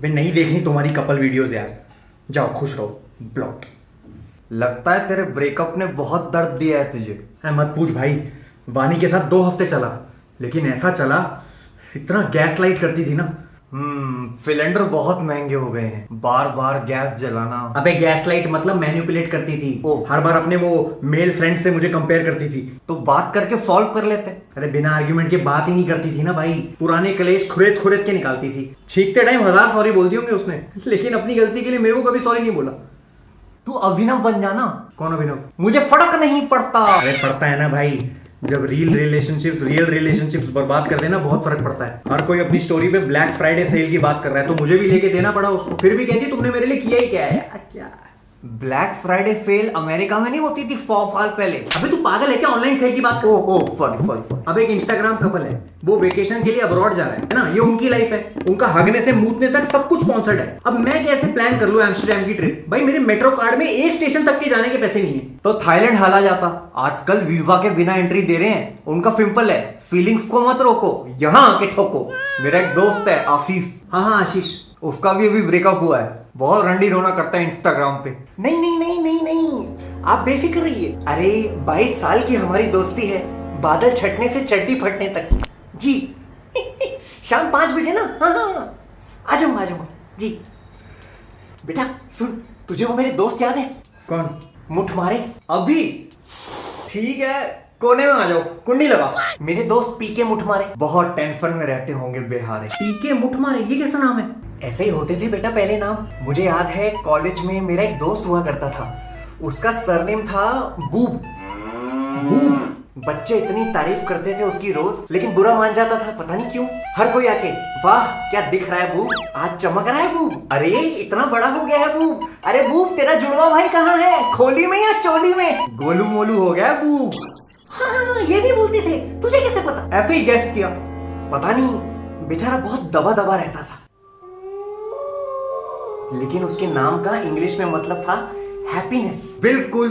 अबे नहीं देखनी तुम्हारी कपल वीडियोस यार, जाओ खुश रहो। ब्लॉक। लगता है तेरे ब्रेकअप ने बहुत दर्द दिया है तुझे। है मत पूछ भाई, वानी के साथ 2 हफ्ते चला, लेकिन ऐसा चला, इतना गैस लाइट करती थी ना। सिलेंडर बहुत महंगे हो गए हैं, बार बार गैस जलाना। अबे गैस लाइट मतलब मैनिपुलेट करती थी। हर बार अपने वो मेल फ्रेंड से मुझे कंपेयर करती थी। तो बात करके सॉल्व कर लेते। अरे बिना आर्ग्यूमेंट के बात ही नहीं करती थी ना भाई, पुराने कलेश खुरेद खुरेद के निकालती थी। छींकते टाइम 1000 सॉरी बोल दी होंगे उसने, लेकिन अपनी गलती के लिए मेरे को कभी सॉरी नहीं बोला। तू अभिनव बन जाना। कौन अभिनव? मुझे फर्क नहीं पड़ता। अरे पड़ता है ना भाई, जब रियल रिलेशनशिप्स बर्बाद कर देना बहुत फर्क पड़ता है। हर कोई अपनी स्टोरी पे ब्लैक फ्राइडे सेल की बात कर रहा है, तो मुझे भी लेके देना पड़ा उसको। फिर भी कहती तुमने मेरे लिए किया ही क्या है। क्या ब्लैक फ्राइडे सेल अमेरिका में नहीं होती थी 100 साल पहले? अबे तू पागल है क्या? ऑनलाइन सेल की बात। ओ सॉरी। अब एक इंस्टाग्राम कपल है, वो वेकेशन के लिए अब्रॉड जा रहा है ना, ये उनकी लाइफ है, उनका हगने से मूतने तक सब कुछ स्पॉन्सर्ड है। अब मैं कैसे प्लान कर लूं एम्स्टर्डम की ट्रिप? भाई मेरे मेट्रो कार्ड में एक स्टेशन तक के जाने के पैसे नहीं है। तो थाईलैंड हाला जाता। आजकल वीजा के बिना एंट्री दे रहे हैं। उनका सिंपल है, फीलिंग्स को मत रोको, यहाँ आके ठोको। मेरा एक दोस्त है आशीष। हाँ आशीष, उसका भी अभी ब्रेकअप हुआ है, बहुत रंडी रोना करता है इंस्टाग्राम पे। नहीं, आप बेफिक्र रहिए। अरे 22 साल की हमारी दोस्ती है, बादल छटने से चड्डी फटने तक जी। शाम 5 बजे ना। हाँ आ जाऊंगा जी। बेटा सुन, तुझे वो मेरे दोस्त याद है? कौन? मुठ मारे अभी। ठीक है, कोने में आ जाओ, कुंडी लगा। मेरे दोस्त पीके मुठ मारे बहुत टेंशन में रहते होंगे बेहारे। पीके मुठ मारे, ये कैसा नाम है? ऐसे ही होते थे बेटा पहले नाम। मुझे याद है कॉलेज में मेरा एक दोस्त हुआ करता था, उसका सरनेम था बूब। बच्चे इतनी तारीफ करते थे उसकी रोज, लेकिन बुरा मान जाता था, पता नहीं क्यों। हर कोई आके वाह क्या दिख रहा है बूब, आज चमक रहा है बूब, अरे इतना बड़ा हो गया है बूब, अरे बूब तेरा जुड़वा भाई कहाँ है, खोली में या चोली में, गोलू मोलू हो गया बूब। हाँ, ये भी बोलते थे। तुझे कैसे पता? ऐसे ही गेस किया। पता नहीं, बेचारा बहुत दबा दबा रहता था, लेकिन उसके नाम का इंग्लिश में मतलब था हैप्पीनेस। बिल्कुल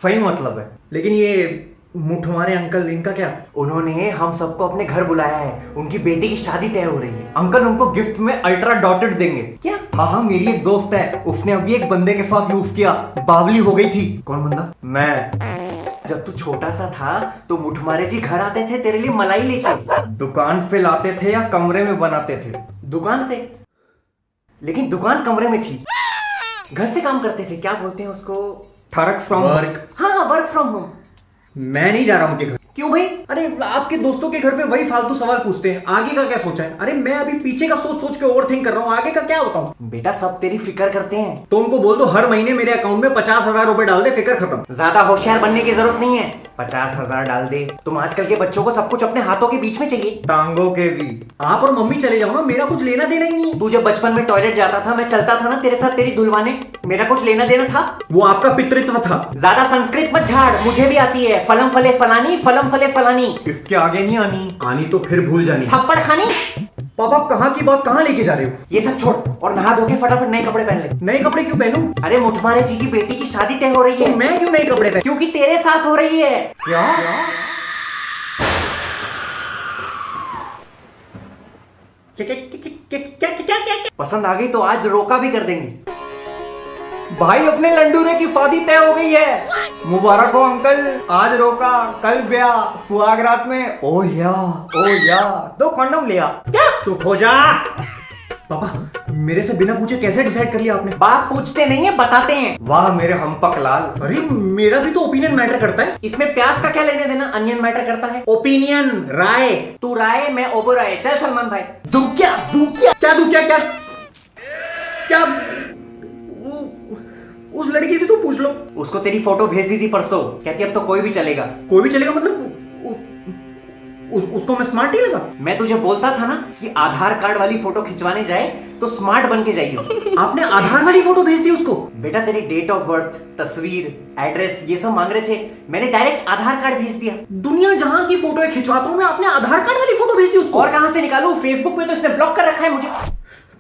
सही मतलब है। लेकिन ये मुठमारे अंकल, इनका क्या? उन्होंने हम सबको अपने घर बुलाया है, उनकी बेटी की शादी तय हो रही है। अंकल उनको गिफ्ट में अल्ट्रा डॉटेड देंगे। क्या? हाँ, मेरी एक दोस्त है, उसने अभी एक बंदे के साथ यूज किया, बावली हो गई थी। कौन बंदा? मैं। जब तू छोटा सा था तो मुठमारे जी घर आते थे तेरे लिए मलाई लेके। दुकान पे लाते थे या कमरे में बनाते थे? दुकान से, लेकिन दुकान कमरे में थी। घर से काम करते थे, क्या बोलते हैं उसको? Work from work. हाँ, वर्क फ्रॉम होम। मैं नहीं जा रहा उनके घर। क्यों भाई? अरे आपके दोस्तों के घर पे वही फालतू सवाल पूछते हैं, आगे का क्या सोचा है? अरे मैं अभी पीछे का सोच सोच के ओवरथिंक कर रहा हूँ, आगे का क्या बताऊं? बेटा सब तेरी फिक्र करते हैं। तो उनको बोल दो हर महीने मेरे अकाउंट में 50,000 रुपए डाल दे, फिक्र खत्म। ज्यादा होशियार बनने की जरूरत नहीं है, 50,000 डाल दे। तुम आजकल के बच्चों को सब कुछ अपने हाथों के बीच में चाहिए, टांगों के भी। आप और मम्मी चले जाओ ना, मेरा कुछ लेना देना ही नहीं। तू जब बचपन में टॉयलेट जाता था, मैं चलता था ना तेरे साथ तेरी धुलवाने, मेरा कुछ लेना देना था? वो आपका पितृत्व था। ज्यादा संस्कृत मत झाड़, मुझे भी आती है। फलम फले फलानी, फलम फले फलानी, इसके आगे नहीं आनी तो फिर भूल जानी। थप्पड़ खानी। पापा कहाँ की बात कहाँ लेके जा रहे हो? ये सब छोड़ और नहा धो के फटाफट नए कपड़े पहन ले। नए कपड़े क्यों पहनूं? अरे मुठमारे जी की बेटी की शादी तय हो रही है। तो मैं क्यों नए कपड़े पहनूं? क्योंकि तेरे साथ हो रही है। क्या? क्या? पसंद आ गई तो आज रोका भी कर देंगे। भाई अपने लंडूरे की शादी तय हो गई है, मुबारक हो अंकल। आज रोका, कल ब्याह, सुहागरात में ओ या 2 कंडोम लिया। क्या? चुप हो जा। पापा मेरे से बिना पूछे कैसे डिसाइड कर लिया आपने? बाप पूछते नहीं है, बताते हैं। वाह मेरे हमपक लाल। अरे मेरा भी तो ओपिनियन मैटर करता है। इसमें प्यास का क्या लेने देना? अनियन मैटर करता है। ओपिनियन, राय। तू राय, मैं ओबराय। चल सलमान भाई। दूं क्या? उस लड़की से तू पूछ लो। उसको तेरी फोटो भेज दी थी परसों, कहती अब तो कोई भी चलेगा। कोई भी चलेगा मतलब उसको मैं स्मार्ट नहीं लगा? मैं तुझे बोलता था ना कि आधार कार्ड वाली फोटो खिंचवाने जाए तो स्मार्ट बन के जाइए। आपने आधार वाली फोटो भेज दी उसको? बेटा तेरी डेट ऑफ बर्थ, तस्वीर, एड्रेस ये सब मांग रहे थे, मैंने डायरेक्ट आधार कार्ड भेज दिया। दुनिया जहां की फोटो खिंचवाता हूं मैं, आपने आधार कार्ड वाली फोटो भेज दी उसको? और कहां से निकालूं? फेसबुक पे तो इसने ब्लॉक कर रखा है मुझे।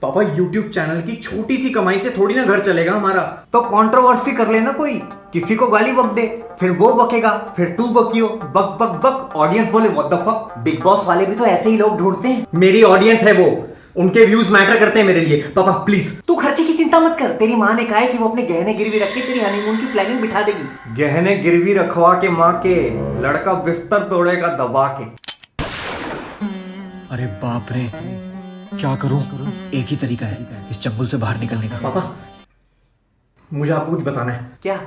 पापा YouTube चैनल की छोटी सी कमाई से थोड़ी ना घर चलेगा हमारा। तो कंट्रोवर्सी कर लेना कोई, किसी को गाली बक दे, फिर वो बकेगा, फिर तू बकियो, बक बक बक, ऑडियंस बोले what the fuck. Big boss वाले भी तो ऐसे ही लोग ढूंढते हैं। मेरी ऑडियंस है वो, उनके व्यूज मैटर करते हैं मेरे लिए। पापा प्लीज। तू खर्चे की चिंता मत कर, तेरी माँ ने कहा है कि वो अपने गहने गिरवी रख के तेरी हनीमून की प्लानिंग बिठा देगी। गहने गिरवी रखवा के माँ के, लड़का बिस्तर तोड़ेगा दबा के। अरे बाप रे, क्या करूं? एक ही तरीका है इस चंगुल से बाहर निकलने का। पापा मुझे आपको कुछ बताना है। क्या?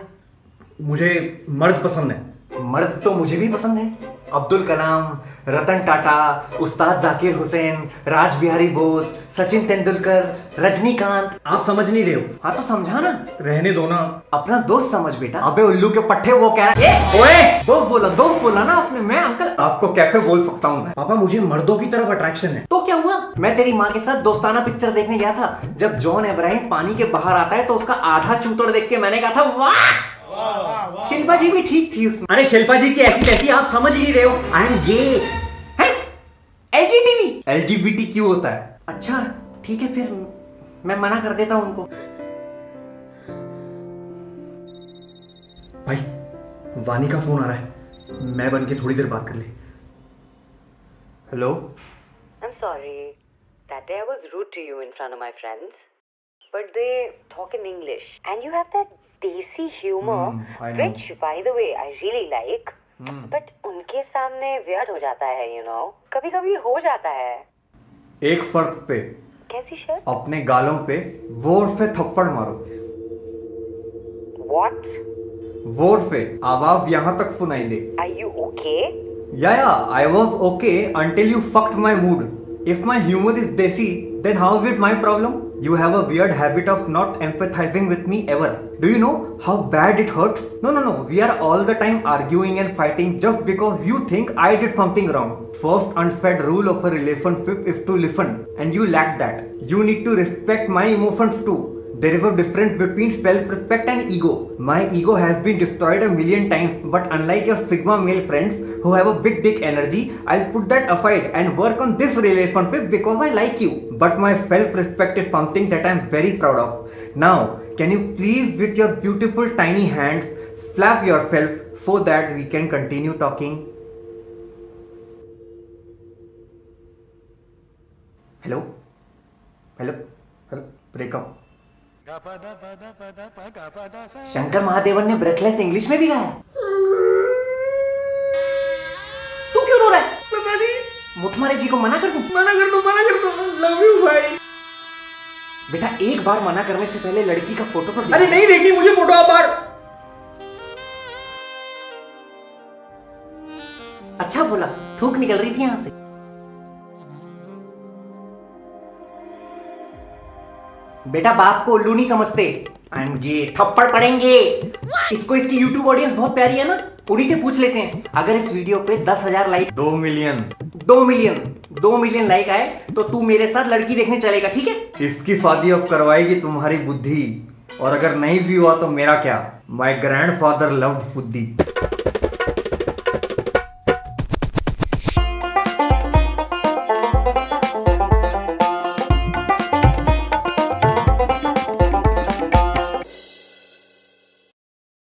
मुझे मर्द पसंद है। मर्द तो मुझे भी पसंद है। अब्दुल कलाम, रतन टाटा, उस्ताद जाकिर हुसैन, राज बिहारी बोस, सचिन तेंदुलकर, रजनीकांत। आप समझ नहीं रहे हो। हाँ तो समझा ना। रहने दो ना। अपना दोस्त समझ बेटा। अबे उल्लू के पट्टे, वो क्या है? ओए दोस्त बोला ना आपने। मैं अंकल आपको कैफे बोल सकता हूँ मैं। पापा मुझे मर्दों की तरफ अट्रैक्शन है। तो क्या हुआ? मैं तेरी माँ के साथ दोस्ताना पिक्चर देखने गया था। जब जॉन अब्राहम पानी के बाहर आता है तो उसका आधा चूतड़ देख के मैंने कहा था वाह। शिल्पा जी भी ठीक थी उसमें। अरे शिल्पा जी की ऐसी तैसी, आप समझ ही नहीं रहे हो। I am gay. LGBT होता है? अच्छा ठीक है, फिर मैं मना कर देता हूं उनको। भाई वानी का फोन आ रहा है, मैं बन के थोड़ी देर बात कर ले। Hello. I'm sorry. That day I was rude to you in front of my friends. But they talk in English. And you have that desi humor, I know. which by the way I really like. But उनके सामने weird हो जाता है, you know. कभी कभी हो जाता है। एक फर्क पे, कैसी शर्ट? अपने गालों पे वोट पे थप्पड़ मारो। What? वोट पे आवाज यहाँ तक सुनाई दे। Are you okay? Yeah, I was okay until you fucked my mood. If my humor is desi, then how is it my problem? You have a weird habit of not empathizing with me ever. Do you know how bad it hurts? No. We are all the time arguing and fighting just because you think I did something wrong. First unsaid rule of a relationship is to listen, and you lack that. You need to respect my emotions too. There is a difference between self-respect and ego. My ego has been destroyed a million times, but unlike your Sigma male friends who have a big dick energy, I'll put that aside and work on this relationship because I like you. But my self-respect is something that I'm very proud of. Now, can you please with your beautiful tiny hands slap yourself so that we can continue talking? Hello? Breakup. Shankar Mahadevan ने breathless English में भी गाया। तू क्यों रो रहा है? पता नहीं। मुठमारे जी को मना कर दूं? मना कर दो। लव यू भाई। बेटा एक बार मना करने से पहले लड़की का फोटो तो अरे नहीं देखनी मुझे फोटो। आप बार। अच्छा बोला, थूक निकल रही थी यहां से। बेटा बाप को उल्लू नहीं समझते। ये थप्पड़ पड़ेंगे। इसको इसकी यूट्यूब ऑडियंस बहुत प्यारी है ना, उन्हीं से पूछ लेते हैं। अगर इस वीडियो पे 10,000 लाइक, 2 मिलियन 2 मिलियन लाइक आए तो तू मेरे साथ लड़की देखने चलेगा, ठीक है? इसकी शादी अब करवाएगी तुम्हारी बुद्धि, और अगर नहीं भी हुआ तो मेरा क्या? माय ग्रैंडफादर लव्ड बुद्धि।